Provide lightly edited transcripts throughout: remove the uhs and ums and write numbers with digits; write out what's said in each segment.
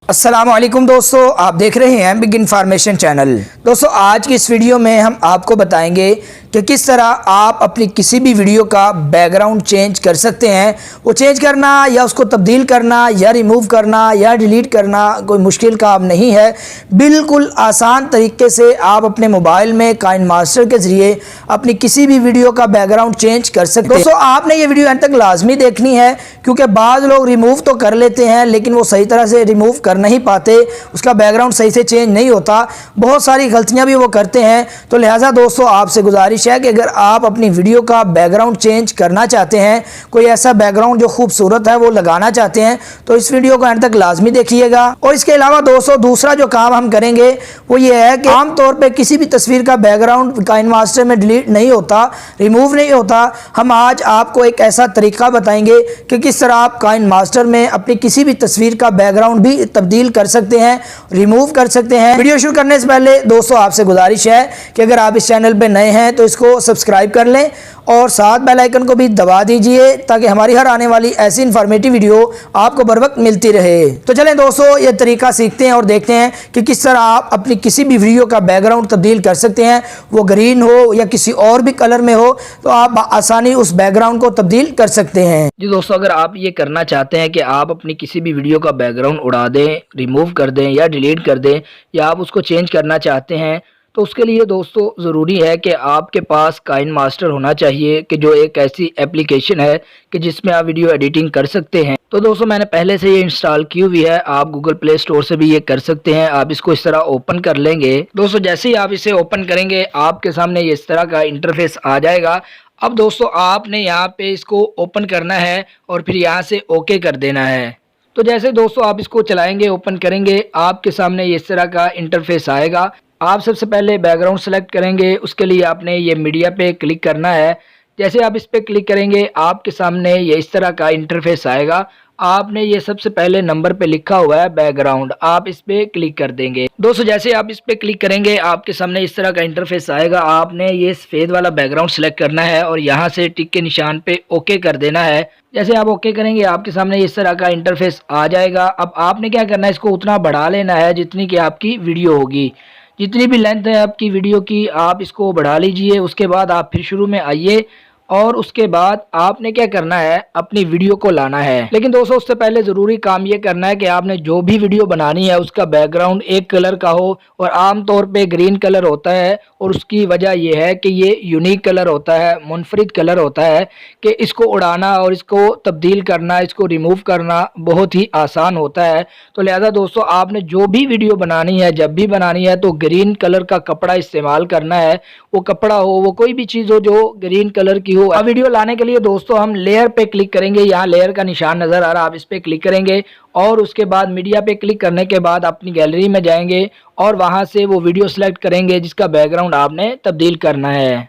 अस्सलामुअलैकुम दोस्तों, आप देख रहे हैं बिग इन्फॉर्मेशन चैनल। दोस्तों, आज की इस वीडियो में हम आपको बताएंगे कि किस तरह आप अपनी किसी भी वीडियो का बैकग्राउंड चेंज कर सकते हैं। वो चेंज करना या उसको तब्दील करना या रिमूव करना या डिलीट करना कोई मुश्किल काम नहीं है। बिल्कुल आसान तरीके से आप अपने मोबाइल में काइनमास्टर के ज़रिए अपनी किसी भी वीडियो का बैकग्राउंड चेंज कर सकते हैं। दोस्तों, आपने ये वीडियो अंत तक लाजमी देखनी है, क्योंकि बाद लोग रिमूव तो कर लेते हैं लेकिन वो सही तरह से रिमूव कर नहीं पाते, उसका बैकग्राउंड सही से चेंज नहीं होता, बहुत सारी गलतियां भी वो करते हैं। तो लिहाजा दोस्तों, आपसे गुजारिश है कि अगर आप अपनी वीडियो का बैकग्राउंड चेंज करना चाहते हैं, कोई ऐसा बैकग्राउंड जो खूबसूरत है वो लगाना चाहते हैं, तो इस वीडियो को अंत तक लाजमी देखिएगा। और इसके अलावा दोस्तों, दूसरा जो काम हम करेंगे वो ये है कि आमतौर पर किसी भी तस्वीर का बैकग्राउंड काइनमास्टर में डिलीट नहीं होता, रिमूव नहीं होता। हम आज आपको एक ऐसा तरीका बताएंगे कि किस तरह आप काइनमास्टर में अपनी किसी भी तस्वीर का बैकग्राउंड भी तब्दील कर सकते हैं, रिमूव कर सकते हैं। वीडियो शुरू करने से पहले दोस्तों, आपसे गुजारिश है कि अगर आप इस चैनल पे नए हैं तो इसको सब्सक्राइब कर लें और साथ बेल आइकन को भी दबा दीजिए, ताकि हमारी हर आने वाली ऐसी इन्फॉर्मेटिव वीडियो आपको बर वक्त मिलती रहे। तो चलें दोस्तों, ये तरीका सीखते हैं और देखते हैं कि किस तरह आप अपनी किसी भी वीडियो का बैकग्राउंड तब्दील कर सकते हैं। वो ग्रीन हो या किसी और भी कलर में हो, तो आप आसानी उस बैकग्राउंड को तब्दील कर सकते हैं। जी दोस्तों, अगर आप ये करना चाहते हैं कि आप अपनी किसी भी वीडियो का बैकग्राउंड उड़ा दें, रिमूव कर दें या डिलीट कर दें, या आप उसको चेंज करना चाहते हैं, तो उसके लिए दोस्तों ज़रूरी है कि आपके पास काइनमास्टर होना चाहिए, कि जो एक ऐसी एप्लीकेशन है कि जिसमें आप वीडियो एडिटिंग कर सकते हैं। तो दोस्तों, मैंने पहले से ये इंस्टॉल की हुई है, आप गूगल प्ले स्टोर से भी ये कर सकते हैं। आप इसको इस तरह ओपन कर लेंगे। दोस्तों, जैसे ही आप इसे ओपन करेंगे, आपके सामने ये इस तरह का इंटरफेस आ जाएगा। अब दोस्तों, आपने यहाँ पे इसको ओपन करना है और फिर यहाँ से ओके कर देना है। तो जैसे दोस्तों आप इसको चलाएंगे, ओपन करेंगे, आपके सामने इस तरह का इंटरफेस आएगा। आप सबसे पहले बैकग्राउंड सेलेक्ट करेंगे, उसके लिए आपने ये मीडिया पे क्लिक करना है। जैसे आप इस पे क्लिक करेंगे, आपके सामने ये इस तरह का इंटरफेस आएगा। आपने ये सबसे पहले नंबर पे लिखा हुआ है बैकग्राउंड, आप इस पे क्लिक कर देंगे। दोस्तों, जैसे आप इस पे क्लिक करेंगे, आपके सामने इस तरह का इंटरफेस आएगा। आपने ये सफ़ेद वाला बैकग्राउंड सेलेक्ट करना है और यहाँ से टिक के निशान पे ओके कर देना है। जैसे आप ओके करेंगे, आपके सामने इस तरह का इंटरफेस आ जाएगा। अब आपने क्या करना है, इसको उतना बढ़ा लेना है जितनी कि आपकी वीडियो होगी। जितनी भी लेंथ है आपकी वीडियो की, आप इसको बढ़ा लीजिए। उसके बाद आप फिर शुरू में आइए और उसके बाद आपने क्या करना है, अपनी वीडियो को लाना है। लेकिन दोस्तों, उससे पहले ज़रूरी काम ये करना है कि आपने जो भी वीडियो बनानी है उसका बैकग्राउंड एक कलर का हो, और आमतौर पे ग्रीन कलर होता है। और उसकी वजह यह है कि ये यूनिक कलर होता है, मुनफरिद कलर होता है, कि इसको उड़ाना और इसको तब्दील करना, इसको रिमूव करना बहुत ही आसान होता है। तो लिहाजा दोस्तों, आपने जो भी वीडियो बनानी है, जब भी बनानी है, तो ग्रीन कलर का कपड़ा इस्तेमाल करना है। वो कपड़ा हो, वो कोई भी चीज़ हो जो ग्रीन कलर की हो। अब वीडियो लाने के लिए दोस्तों हम लेयर पे क्लिक करेंगे। यहाँ लेयर का निशान नज़र आ रहा है, आप इस पे क्लिक करेंगे और उसके बाद मीडिया पे क्लिक करने के बाद अपनी गैलरी में जाएंगे और वहाँ से वो वीडियो सेलेक्ट करेंगे जिसका बैकग्राउंड आपने तब्दील करना है।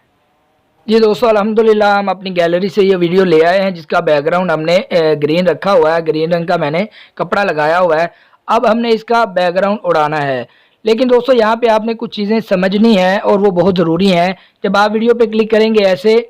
जी दोस्तों, अल्हम्दुलिल्लाह हम अपनी गैलरी से ये वीडियो ले आए हैं जिसका बैकग्राउंड हमने ग्रीन रखा हुआ है, ग्रीन रंग का मैंने कपड़ा लगाया हुआ है। अब हमने इसका बैकग्राउंड उड़ाना है। लेकिन दोस्तों, यहाँ पे आपने कुछ चीज़ें समझनी हैं और वो बहुत ज़रूरी हैं। जब आप वीडियो पे क्लिक करेंगे ऐसे,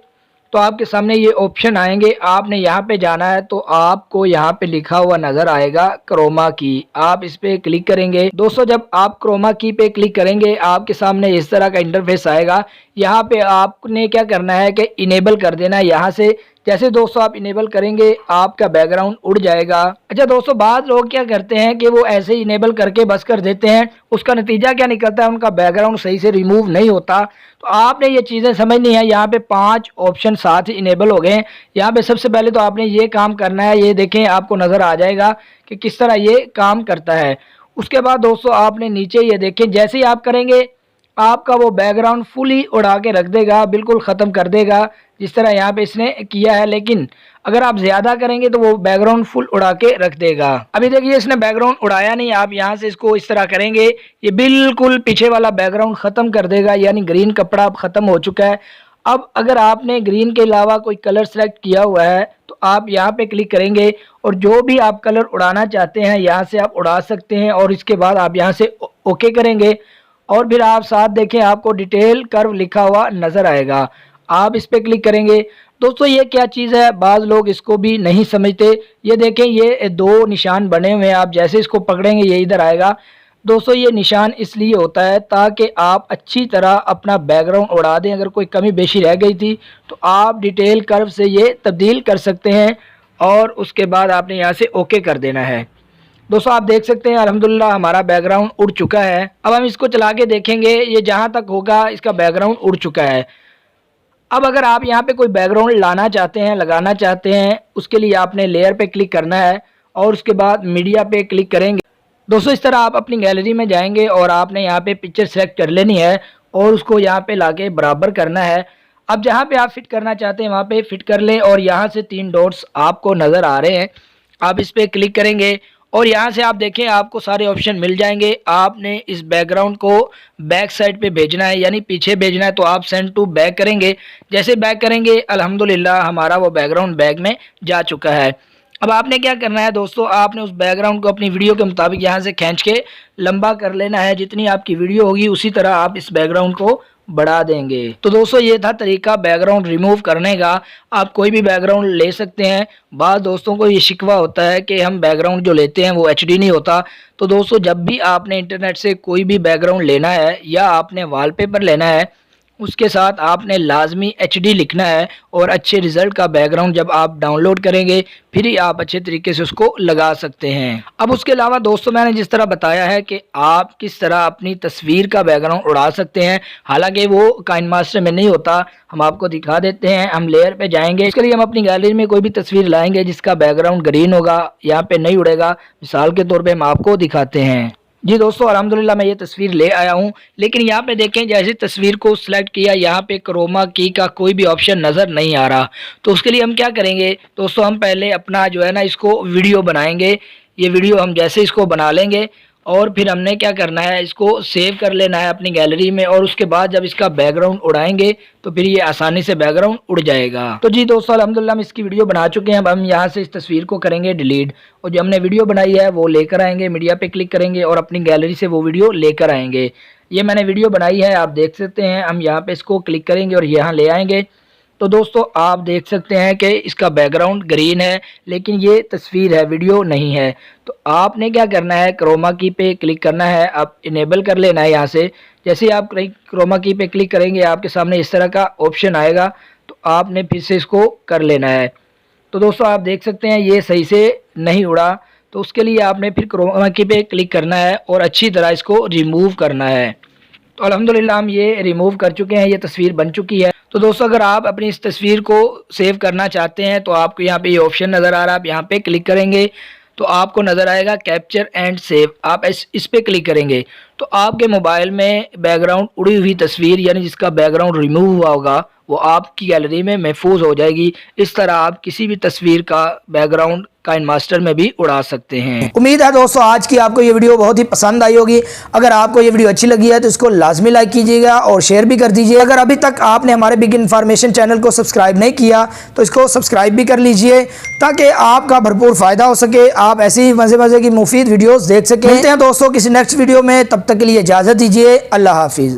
तो आपके सामने ये ऑप्शन आएंगे। आपने यहाँ पे जाना है, तो आपको यहाँ पे लिखा हुआ नज़र आएगा क्रोमा की, आप इस पे क्लिक करेंगे। दोस्तों, जब आप क्रोमा की पे क्लिक करेंगे, आपके सामने इस तरह का इंटरफेस आएगा। यहाँ पे आपने क्या करना है कि इनेबल कर देना है यहाँ से। जैसे दोस्तों आप इनेबल करेंगे, आपका बैकग्राउंड उड़ जाएगा। अच्छा दोस्तों, बाद लोग क्या करते हैं कि वो ऐसे ही इनेबल करके बस कर देते हैं, उसका नतीजा क्या निकलता है, उनका बैकग्राउंड सही से रिमूव नहीं होता। तो आपने ये चीज़ें समझनी है। यहाँ पे 5 ऑप्शन साथ ही इनेबल हो गए। यहाँ पे सबसे पहले तो आपने ये काम करना है, ये देखें आपको नज़र आ जाएगा कि किस तरह ये काम करता है। उसके बाद दोस्तों आपने नीचे ये देखें, जैसे ही आप करेंगे, आपका वो बैकग्राउंड फुली उड़ा के रख देगा, बिल्कुल ख़त्म कर देगा, जिस तरह यहाँ पे इसने किया है। लेकिन अगर आप ज़्यादा करेंगे तो वो बैकग्राउंड फुल उड़ा के रख देगा। अभी देखिए, इसने बैकग्राउंड उड़ाया नहीं। आप यहाँ से इसको इस तरह करेंगे, ये बिल्कुल पीछे वाला बैकग्राउंड ख़त्म कर देगा, यानी ग्रीन कपड़ा अब ख़त्म हो चुका है। अब अगर आपने ग्रीन के अलावा कोई कलर सेलेक्ट किया हुआ है, तो आप यहाँ पे क्लिक करेंगे और जो भी आप कलर उड़ाना चाहते हैं यहाँ से आप उड़ा सकते हैं। और इसके बाद आप यहाँ से ओके करेंगे और फिर आप साथ देखें, आपको डिटेल कर्व लिखा हुआ नज़र आएगा, आप इस पे क्लिक करेंगे। दोस्तों ये क्या चीज़ है, बाज़ लोग इसको भी नहीं समझते। ये देखें, ये दो निशान बने हुए हैं, आप जैसे इसको पकड़ेंगे ये इधर आएगा। दोस्तों ये निशान इसलिए होता है ताकि आप अच्छी तरह अपना बैकग्राउंड उड़ा दें। अगर कोई कमी बेशी रह गई थी तो आप डिटेल कर्व से ये तब्दील कर सकते हैं और उसके बाद आपने यहाँ से ओके कर देना है। दोस्तों आप देख सकते हैं अल्हम्दुलिल्लाह हमारा बैकग्राउंड उड़ चुका है। अब हम इसको चला के देखेंगे, ये जहाँ तक होगा इसका बैकग्राउंड उड़ चुका है। अब अगर आप यहाँ पे कोई बैकग्राउंड लाना चाहते हैं, लगाना चाहते हैं, उसके लिए आपने लेयर पे क्लिक करना है और उसके बाद मीडिया पे क्लिक करेंगे। दोस्तों इस तरह आप अपनी गैलरी में जाएंगे और आपने यहाँ पे पिक्चर सेलेक्ट कर लेनी है और उसको यहाँ पे लाके बराबर करना है। अब जहाँ पे आप फिट करना चाहते हैं वहाँ पे फिट कर लें और यहाँ से 3 डॉट्स आपको नज़र आ रहे हैं, आप इस पर क्लिक करेंगे और यहाँ से आप देखें आपको सारे ऑप्शन मिल जाएंगे। आपने इस बैकग्राउंड को बैक साइड पे भेजना है, यानी पीछे भेजना है, तो आप सेंड टू बैक करेंगे। जैसे बैक करेंगे अल्हम्दुलिल्लाह हमारा वो बैकग्राउंड बैक में जा चुका है। अब आपने क्या करना है दोस्तों, आपने उस बैकग्राउंड को अपनी वीडियो के मुताबिक यहाँ से खींच के लंबा कर लेना है। जितनी आपकी वीडियो होगी उसी तरह आप इस बैकग्राउंड को बढ़ा देंगे। तो दोस्तों ये था तरीका बैकग्राउंड रिमूव करने का। आप कोई भी बैकग्राउंड ले सकते हैं। बाद दोस्तों को ये शिकवा होता है कि हम बैकग्राउंड जो लेते हैं वो HD नहीं होता। तो दोस्तों जब भी आपने इंटरनेट से कोई भी बैकग्राउंड लेना है या आपने वॉलपेपर लेना है, उसके साथ आपने लाजमी HD लिखना है और अच्छे रिज़ल्ट का बैकग्राउंड जब आप डाउनलोड करेंगे फिर ही आप अच्छे तरीके से उसको लगा सकते हैं। अब उसके अलावा दोस्तों मैंने जिस तरह बताया है कि आप किस तरह अपनी तस्वीर का बैकग्राउंड उड़ा सकते हैं, हालांकि वो काइनमास्टर में नहीं होता, हम आपको दिखा देते हैं। हम लेयर पे जाएंगे, इसके लिए हम अपनी गैलरी में कोई भी तस्वीर लाएंगे जिसका बैकग्राउंड ग्रीन होगा, यहाँ पे नहीं उड़ेगा। मिसाल के तौर पर हम आपको दिखाते हैं। जी दोस्तों अल्हम्दुलिल्लाह मैं ये तस्वीर ले आया हूँ, लेकिन यहाँ पे देखें जैसे तस्वीर को सिलेक्ट किया यहाँ पे क्रोमा की का कोई भी ऑप्शन नज़र नहीं आ रहा। तो उसके लिए हम क्या करेंगे दोस्तों, हम पहले अपना जो है ना इसको वीडियो बनाएंगे। ये वीडियो हम जैसे इसको बना लेंगे और फिर हमने क्या करना है, इसको सेव कर लेना है अपनी गैलरी में और उसके बाद जब इसका बैकग्राउंड उड़ाएंगे तो फिर ये आसानी से बैकग्राउंड उड़ जाएगा। तो जी दोस्तों अल्हम्दुलिल्लाह हम इसकी वीडियो बना चुके हैं। अब हम यहाँ से इस तस्वीर को करेंगे डिलीट और जो हमने वीडियो बनाई है वो लेकर आएंगे, मीडिया पे क्लिक करेंगे और अपनी गैलरी से वो वीडियो लेकर आएंगे। ये मैंने वीडियो बनाई है, आप देख सकते हैं। हम यहाँ पे इसको क्लिक करेंगे और यहाँ ले आएंगे। तो दोस्तों आप देख सकते हैं कि इसका बैकग्राउंड ग्रीन है लेकिन ये तस्वीर है, वीडियो नहीं है। तो आपने क्या करना है, क्रोमा की पे क्लिक करना है, आप इनेबल कर लेना है यहाँ से। जैसे आप क्रोमा की पे क्लिक करेंगे आपके सामने इस तरह का ऑप्शन आएगा, तो आपने फिर से इसको कर लेना है। तो दोस्तों आप देख सकते हैं ये सही से नहीं उड़ा, तो उसके लिए आपने फिर क्रोमा की पे क्लिक करना है और अच्छी तरह इसको रिमूव करना है। तो अल्हम्दुलिल्लाह हम ये रिमूव कर चुके हैं, ये तस्वीर बन चुकी है। तो दोस्तों अगर आप अपनी इस तस्वीर को सेव करना चाहते हैं तो आपको यहाँ पे ये ऑप्शन नज़र आ रहा है, आप यहाँ पे क्लिक करेंगे तो आपको नज़र आएगा कैप्चर एंड सेव। आप इस पे क्लिक करेंगे तो आपके मोबाइल में बैकग्राउंड उड़ी हुई तस्वीर यानी जिसका बैकग्राउंड रिमूव हुआ होगा वो आपकी गैलरी में महफूज हो जाएगी। इस तरह आप किसी भी तस्वीर का बैकग्राउंड काइनमास्टर में भी उड़ा सकते हैं। उम्मीद है दोस्तों आज की आपको ये वीडियो बहुत ही पसंद आई होगी। अगर आपको ये वीडियो अच्छी लगी है तो इसको लाजमी लाइक कीजिएगा और शेयर भी कर दीजिए। अगर अभी तक आपने हमारे बिग इन्फॉर्मेशन चैनल को सब्सक्राइब नहीं किया तो इसको सब्सक्राइब भी कर लीजिए ताकि आपका भरपूर फ़ायदा हो सके, आप ऐसी ही मज़े की मुफीद वीडियोज़ देख सकें। मिलते हैं दोस्तों किसी नेक्स्ट वीडियो में, तब तक के लिए इजाज़त दीजिए। अल्लाह हाफिज़।